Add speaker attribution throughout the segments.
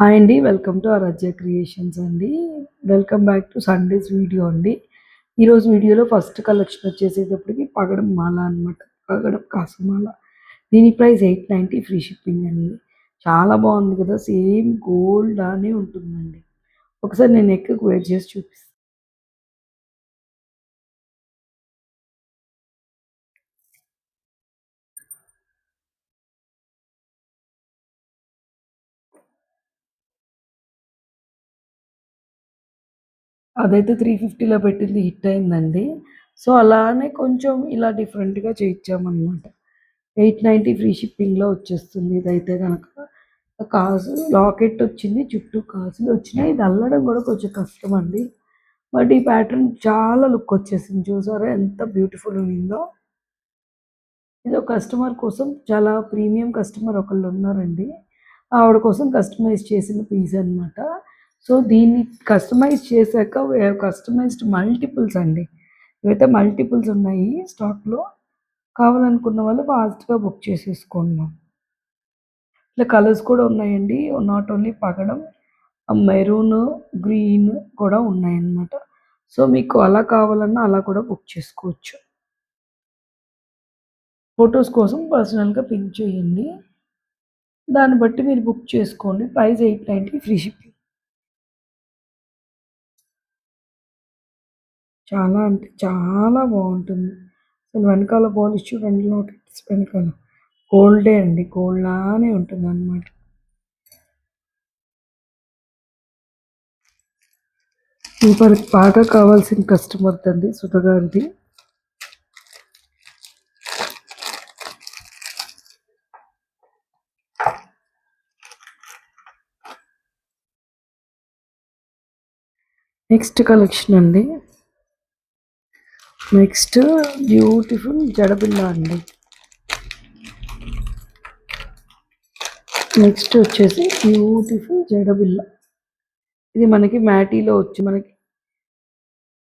Speaker 1: Hi అండి. Welcome to Aaradhya creations అండి. Welcome back to Sundays video అండి. ఈరోజు వీడియోలో ఫస్ట్ కలెక్షన్ వచ్చేసేటప్పటికి పగడం మాల అనమాట. పగడం కాసు మాల. దీని ప్రైస్ 890 ఫ్రీ షిప్పింగ్ అండి. చాలా బాగుంది కదా! సేమ్ గోల్డ్ లానే ఉంటుందండి. ఒకసారి నేను నెక్‌కి వేర్ చేసి చూపిస్తాను. అదైతే 350లో పెట్టింది హిట్ అయిందండి. సో, అలానే కొంచెం ఇలా డిఫరెంట్‌గా చేయించామనమాట. 890 ఫ్రీ షిప్పింగ్‌లో వచ్చేస్తుంది. ఇదైతే గనక కాజు లాకెట్ వచ్చింది. చుట్టూ కాజులు వచ్చినాయి. ఇది అల్లడం కూడా కొంచెం కష్టం అండి. బట్ ఈ ప్యాటర్న్ చాలా లుక్ వచ్చేసింది. చూసారా ఎంత బ్యూటిఫుల్ ఉందో. ఇది ఒక కస్టమర్ కోసం చాలా ప్రీమియం కస్టమర్ ఒకళ్ళు ఉన్నారండి. ఆవిడ కోసం కస్టమైజ్ చేసిన పీస్ అనమాట. సో, దీన్ని కస్టమైజ్ చేశాక వి హావ్ కస్టమైజ్డ్ మల్టిపుల్స్ అండి. ఇవైతే మల్టిపుల్స్ ఉన్నాయి స్టాక్‌లో. కావాలనుకున్న వాళ్ళు ఫాస్ట్‌గా బుక్ చేసేసుకోండి. ఇట్లా కలర్స్ కూడా ఉన్నాయండి. నాట్ ఓన్లీ పగడం, మెరూన్, గ్రీన్ కూడా ఉన్నాయన్నమాట. సో, మీకు అలా కావాలన్నా అలా కూడా బుక్ చేసుకోవచ్చు. ఫోటోస్ కోసం పర్సనల్‌గా పింక్ చేయండి. దాన్ని బట్టి మీరు బుక్ చేసుకోండి. Price 890 free shipping. చాలా అంటే చాలా బావుంటుంది. అసలు వెనకాల పాలిష్ చూడండి లాకెట్స్ వెనకాల. గోల్డే అండి. గోల్డ్ లానే ఉంటుందన్నమాట. మనకి బాగా కావాల్సిన కస్టమర్‌దండి సుధ గారిది. నెక్స్ట్ కలెక్షన్ అండి. నెక్స్ట్ బ్యూటిఫుల్ జడబిల్ల అండి. నెక్స్ట్ వచ్చేసి బ్యూటిఫుల్ జడబిల్ల. ఇది మనకి మ్యాటీలో వచ్చి మనకి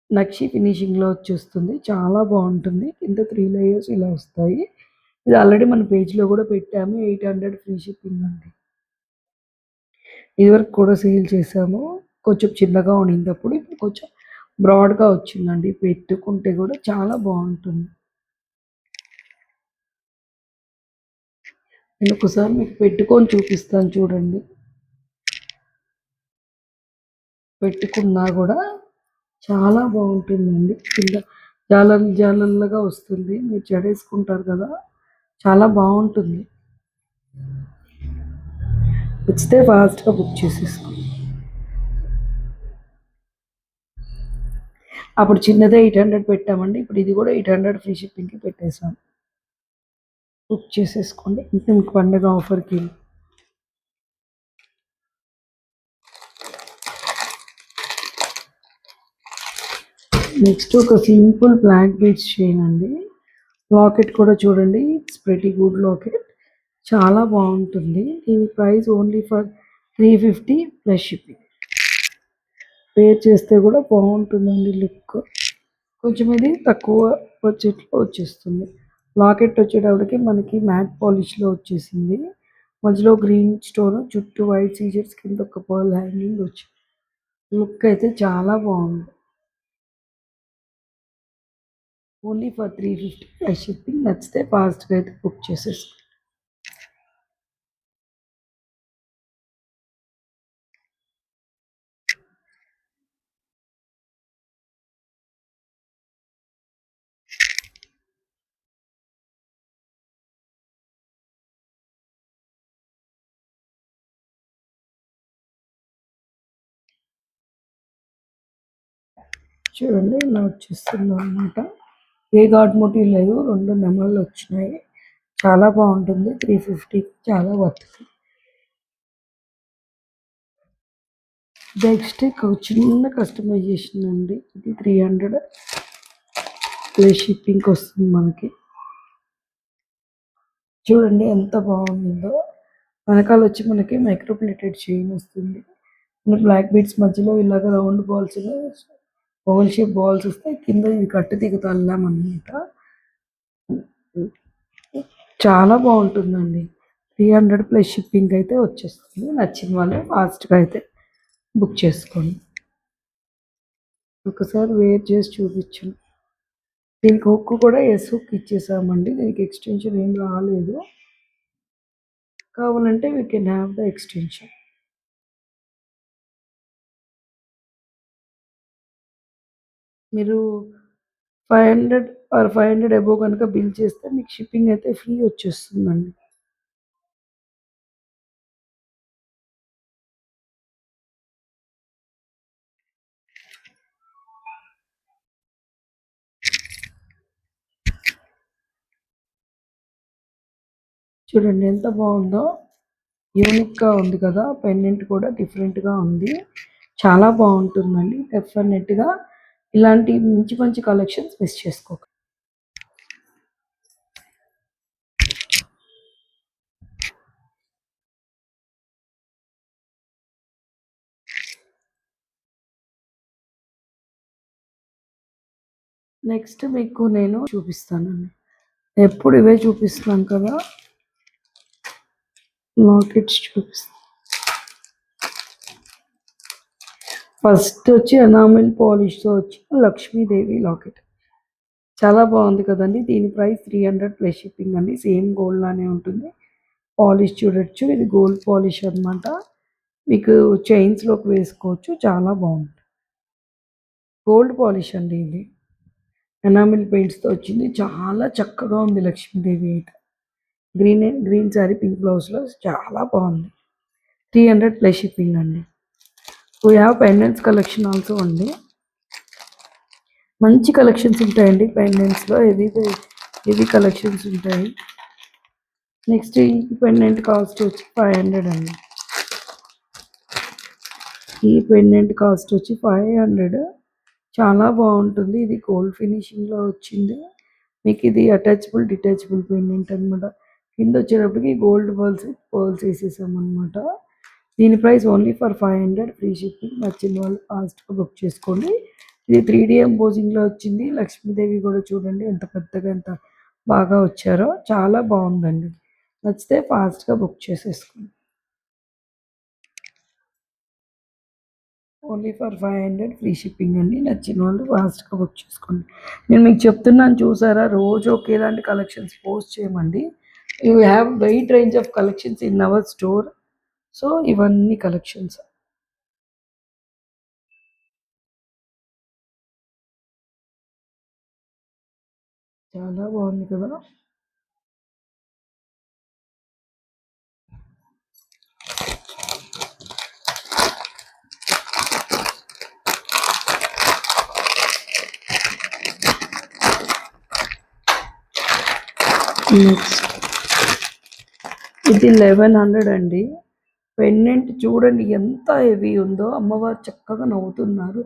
Speaker 1: నక్షి ఫినిషింగ్‌లో వచ్చేస్తుంది. చాలా బావుంటుంది. కింద 3 లేయర్స్ ఇలా వస్తాయి. ఇది ఆల్రెడీ మన పేజ్‌లో కూడా పెట్టాము. 800 ఫ్రీ షిప్పింగ్ అండి. ఇదివరకు కూడా సేల్ చేసాము. కొంచెం చిన్నగా ఉండిందప్పుడు. ఇప్పుడు కొంచెం బ్రాడ్‌గా వచ్చిందండి. పెట్టుకుంటే కూడా చాలా బావుంటుంది. నేను ఒకసారి మీకు పెట్టుకొని చూపిస్తాను చూడండి. పెట్టుకున్నా కూడా చాలా బావుంటుందండి. కింద జాలర్లు జాలర్లుగా వస్తుంది. మీరు జడేసుకుంటారు కదా! చాలా బావుంటుంది. నచ్చితే ఫాస్ట్‌గా బుక్ చేసేసుకోండి. అప్పుడు చిన్నదే 800 పెట్టామండి. ఇప్పుడు ఇది కూడా 800 ఫ్రీ షిప్పింగ్‌కి పెట్టేసాం. బుక్ చేసేసుకోండి. ఇంకా మీకు పండగ ఆఫర్‌కి. నెక్స్ట్ ఒక సింపుల్ బ్లాక్ బీడ్స్ చైన్ అండి. లాకెట్ కూడా చూడండి. It's pretty good locket. చాలా బావుంటుంది. దీని price only for 350 plus shipping. Wear చేస్తే కూడా బావుంటుందండి లుక్. కొంచెం ఇది తక్కువ బడ్జెట్‌లో వచ్చేస్తుంది. లాకెట్ వచ్చేటప్పటికి మనకి మ్యాట్ పాలిష్‌లో వచ్చేసింది. మధ్యలో గ్రీన్ స్టోన్, చుట్టూ వైట్ సీజర్స్, కింద ఒక పర్ల్ హ్యాంగింగ్ వచ్చింది. లుక్ అయితే చాలా బావుంది. Only for 350 plus shipping. నచ్చితే ఫాస్ట్‌గా అయితే బుక్ చేసేసుకోండి. చూడండి ఇలా వచ్చేస్తుందనమాట. ఏ ఘాట్ మోటివ్ లేదు. 2 నెమళ్ళు వచ్చినాయి. చాలా బావుంటుంది. 350 చాలా వర్త్. నెక్స్ట్ ఒక చిన్న కస్టమైజేషన్ అండి. ఇది 300 ప్లస్ షిప్పింగ్‌కి వస్తుంది మనకి. చూడండి ఎంత బాగుందో. వెనకాల వచ్చి మనకి మైక్రో ప్లేటెడ్ చైన్ వస్తుంది. మన బ్లాక్ బీడ్స్ మధ్యలో ఇలాగ round balls, oval shape balls వస్తాయి. కింద ఇది కట్టు తీగతో అల్లామన్నమాట. చాలా బాగుంటుందండి. 300 ప్లస్ షిప్పింగ్ అయితే వచ్చేస్తుంది. నచ్చిన వాళ్ళు ఫాస్ట్‌గా అయితే బుక్ చేసుకోండి. ఒకసారి వేర్ చేసి చూపించను. దీనికి హుక్ కూడా ఎస్ హుక్ ఇచ్చేసామండి. దీనికి ఎక్స్టెన్షన్ ఏం రాలేదు. కావాలంటే we can have the extension. మీరు 500 ఆర్ 500 అబోవ్ కనుక బిల్ చేస్తే మీకు షిప్పింగ్ అయితే ఫ్రీ వచ్చేస్తుందండి. చూడండి ఎంత బాగుందో, యూనిక్‌గా ఉంది కదా! పెండెంట్ కూడా డిఫరెంట్‌గా ఉంది. చాలా బాగుంటుందండి. డెఫినెట్‌గా ఇలాంటి మంచి మంచి కలెక్షన్స్ మిస్ చేసుకోకండి. నెక్స్ట్ మీకు నేను చూపిస్తానండి. ఎప్పుడు ఇవే చూపిస్తున్నాను కదా! లాకెట్స్ చూపిస్తాను. ఫస్ట్ వచ్చి ఎనామిల్ పాలిష్‌తో వచ్చిన లక్ష్మీదేవి లాకెట్. చాలా బాగుంది కదండీ! దీని ప్రైస్ 300 ప్లస్ షిప్పింగ్ అండి. సేమ్ గోల్డ్ లానే ఉంటుంది. పాలిష్ చూడొచ్చు. ఇది గోల్డ్ పాలిష్ అనమాట. మీకు చైన్స్‌లోకి వేసుకోవచ్చు. చాలా బాగుంది. గోల్డ్ పాలిష్ అండి ఇది. ఎనామిల్ పెయింట్స్‌తో వచ్చింది. చాలా చక్కగా ఉంది లక్ష్మీదేవి అయితే. గ్రీన్ శారీ పింక్ బ్లౌజ్‌లో చాలా బాగుంది. 300 ప్లస్ షిప్పింగ్ అండి. We have pendants collection also అండి. మంచి కలెక్షన్స్ ఉంటాయండి పెండెంట్స్‌లో. హెవీ కలెక్షన్స్ ఉంటాయి. నెక్స్ట్ ఈ పెండెంట్ కాస్ట్ వచ్చి 500 అండి. ఈ పెండెంట్ కాస్ట్ వచ్చి 500. చాలా బాగుంటుంది. ఇది గోల్డ్ ఫినిషింగ్‌లో వచ్చింది. మీకు ఇది అటాచబుల్, డిటాచబుల్ పెండెంట్ అనమాట. కింద వచ్చేటప్పటికి గోల్డ్ పర్ల్స్ ఏసేసామనమాట. దీని price only for 500 free shipping. నచ్చిన వాళ్ళు ఫాస్ట్‌గా బుక్ చేసుకోండి. ఇది 3D ఎంబోజింగ్‌లో వచ్చింది. లక్ష్మీదేవి కూడా చూడండి ఎంత పెద్దగా ఎంత బాగా వచ్చారో. చాలా బాగుందండి. నచ్చితే ఫాస్ట్‌గా బుక్ చేసేసుకోండి. ఓన్లీ ఫర్ 500 ఫ్రీ షిప్పింగ్ అండి. నచ్చిన వాళ్ళు ఫాస్ట్‌గా బుక్ చేసుకోండి. నేను మీకు చెప్తున్నాను చూసారా, రోజు ఒకేలాంటి కలెక్షన్స్ పోస్ట్ చేయమండి. You have wide range of collections in our store. So, ఇవన్నీ కలెక్షన్స్. చాలా బాగుంది కదా! నెక్స్ట్ ఇది 1100 అండి. పెండెంట్ చూడండి ఎంత హెవీ ఉందో. అమ్మవారు చక్కగా నవ్వుతున్నారు.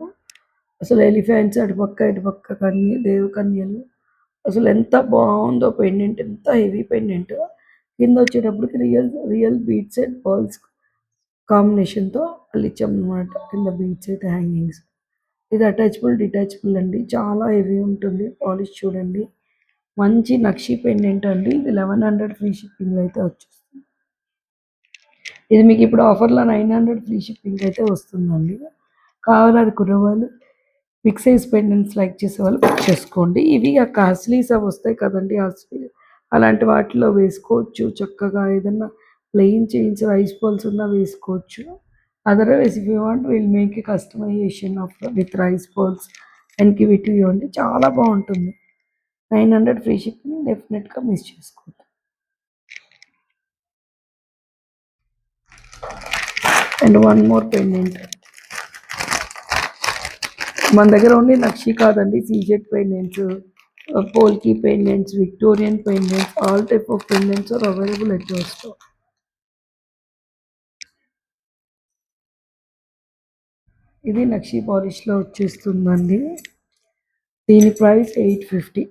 Speaker 1: అసలు ఎలిఫెంట్స్ అటుపక్క, ఇటుపక్క దేవకన్యలు. అసలు ఎంత బావుందో పెండెంట్. ఎంత హెవీ పెండెంట్. కిందొచ్చేటప్పటికి రియల్ బీడ్స్ అండ్ పర్ల్స్ కాంబినేషన్‌తో అల్లిచ్చామనమాట. కింద బీడ్స్ అయితే హ్యాంగింగ్స్. ఇది అటాచబుల్, డిటాచబుల్ అండి. చాలా హెవీ ఉంటుంది. పాలిష్ చూడండి. మంచి నక్షి పెండెంట్ అండి. ఇది 1100 ఫ్రీ షిప్పింగ్‌లో అయితే వచ్చేస్తుంది. ఇది మీకు ఇప్పుడు ఆఫర్‌లో 900 ఫ్రీ షిప్పింగ్ అయితే వస్తుందండి. కావాలనుకున్న వాళ్ళు బిగ్ సైజ్ పెండెంట్స్ లైక్ చేసేవాళ్ళు బుక్ చేసుకోండి. ఇవి ఆ కాస్ట్‌లీస్ అవి వస్తాయి కదండీ! అలాంటి వాటిలో వేసుకోవచ్చు. చక్కగా ఏదన్నా ప్లెయిన్ చైన్స్, రైస్ పర్ల్స్ ఉన్నా వేసుకోవచ్చు. Otherwise if you want will make a customization of with rice pearls and give it to you అండి. చాలా బావుంటుంది. 900 ఫ్రీ షిప్పింగ్ డెఫినిట్‌గా మిస్ చేసుకోవద్దు. And one more pendant. మన దగ్గర ఓన్లీ నక్షి కాదండి. CZ pendants, polki pendants, Victorian pendants, all type of pendants are available at your store. ఇది నక్షి పాలిష్‌లో వచ్చేస్తుందండి. దీని ప్రైస్ 850.